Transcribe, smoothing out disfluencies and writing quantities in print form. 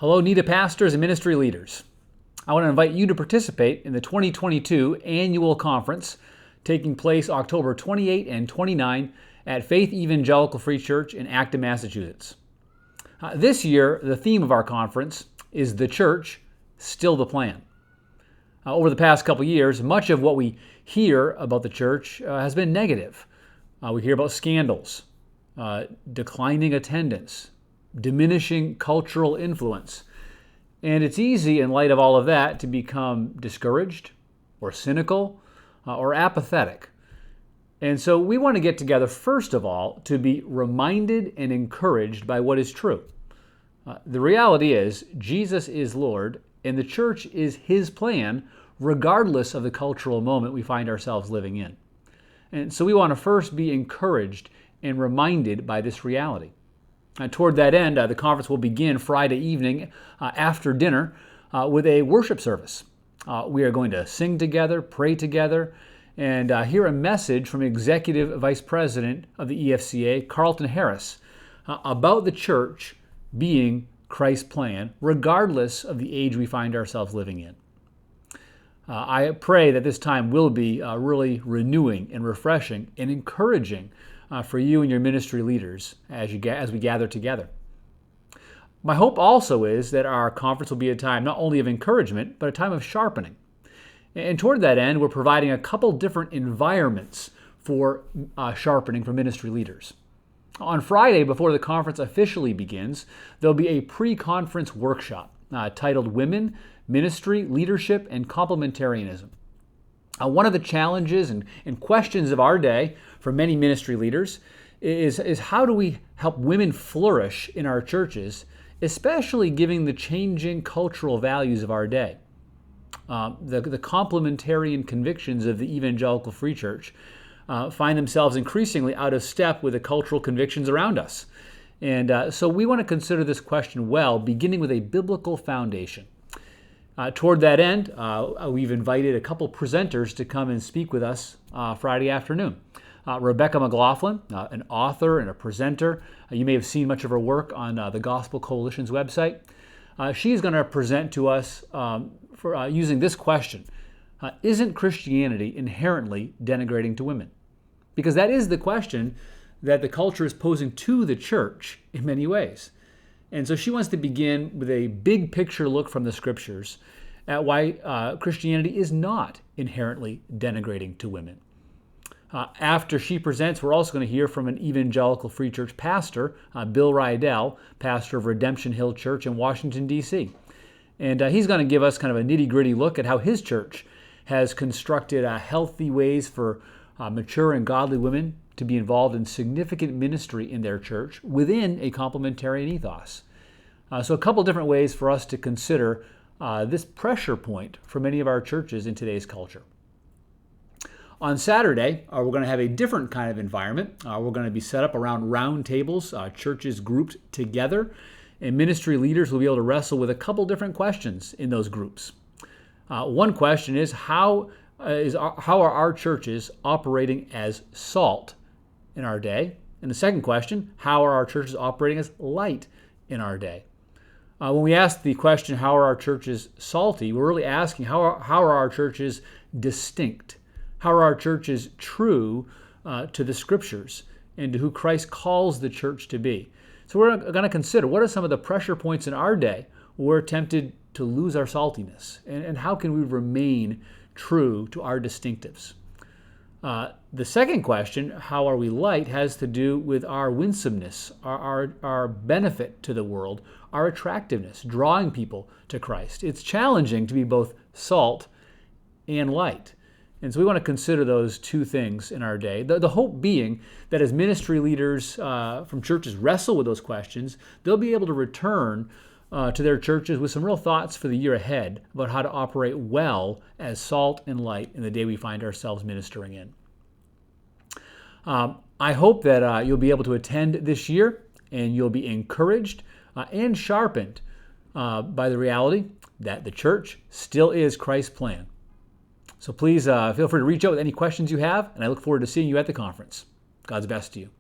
Hello, NEDA pastors and ministry leaders. I want to invite you to participate in the 2022 annual conference taking place October 28 and 29 at Faith Evangelical Free Church in Acton, Massachusetts. This year, the theme of our conference is The Church, Still the Plan. Over the past couple years, much of what we hear about the church has been negative. We hear about scandals, declining attendance, diminishing cultural influence. And it's easy in light of all of that to become discouraged or cynical or apathetic. And so we want to get together, first of all, to be reminded and encouraged by what is true. The reality is Jesus is Lord and the church is His plan, regardless of the cultural moment we find ourselves living in. And so we want to first be encouraged and reminded by this reality. Toward that end, the conference will begin Friday evening after dinner with a worship service. We are going to sing together, pray together, and hear a message from Executive Vice President of the EFCA, Carlton Harris, about the church being Christ's plan, regardless of the age we find ourselves living in. I pray that this time will be really renewing and refreshing and encouraging for you and your ministry leaders as we gather together. My hope also is that our conference will be a time not only of encouragement, but a time of sharpening. And toward that end, we're providing a couple different environments for sharpening for ministry leaders. On Friday, before the conference officially begins, there'll be a pre-conference workshop titled Women, Ministry, Leadership, and Complementarianism. One of the challenges and questions of our day for many ministry leaders is how do we help women flourish in our churches, especially given the changing cultural values of our day. The complementarian convictions of the Evangelical Free Church find themselves increasingly out of step with the cultural convictions around us. And so we want to consider this question well, beginning with a biblical foundation. Toward that end, we've invited a couple presenters to come and speak with us Friday afternoon. Rebecca McLaughlin, an author and a presenter. You may have seen much of her work on the Gospel Coalition's website. She's going to present to us for using this question. Isn't Christianity inherently denigrating to women? Because that is the question that the culture is posing to the church in many ways. And so she wants to begin with a big picture look from the scriptures at why Christianity is not inherently denigrating to women. After she presents, we're also going to hear from an Evangelical Free Church pastor, Bill Rydell, pastor of Redemption Hill Church in Washington, D.C. And he's going to give us kind of a nitty-gritty look at how his church has constructed healthy ways for mature and godly women to be involved in significant ministry in their church within a complementarian ethos. So a couple different ways for us to consider this pressure point for many of our churches in today's culture. On Saturday, we're going to have a different kind of environment. We're going to be set up around round tables, churches grouped together, and ministry leaders will be able to wrestle with a couple different questions in those groups. One question is, how are our churches operating as salt in our day? And the second question, how are our churches operating as light in our day? When we ask the question, how are our churches salty, we're really asking, how are our churches distinct? How are our churches true to the scriptures and to who Christ calls the church to be? So we're going to consider what are some of the pressure points in our day where we're tempted to lose our saltiness, and how can we remain true to our distinctives? The second question, how are we light, has to do with our winsomeness, our benefit to the world, our attractiveness, drawing people to Christ. It's challenging to be both salt and light. And so we want to consider those two things in our day. The hope being that as ministry leaders from churches wrestle with those questions, they'll be able to return to their churches with some real thoughts for the year ahead about how to operate well as salt and light in the day we find ourselves ministering in. I hope that you'll be able to attend this year and you'll be encouraged and sharpened by the reality that the church still is Christ's plan. So please feel free to reach out with any questions you have, and I look forward to seeing you at the conference. God's best to you.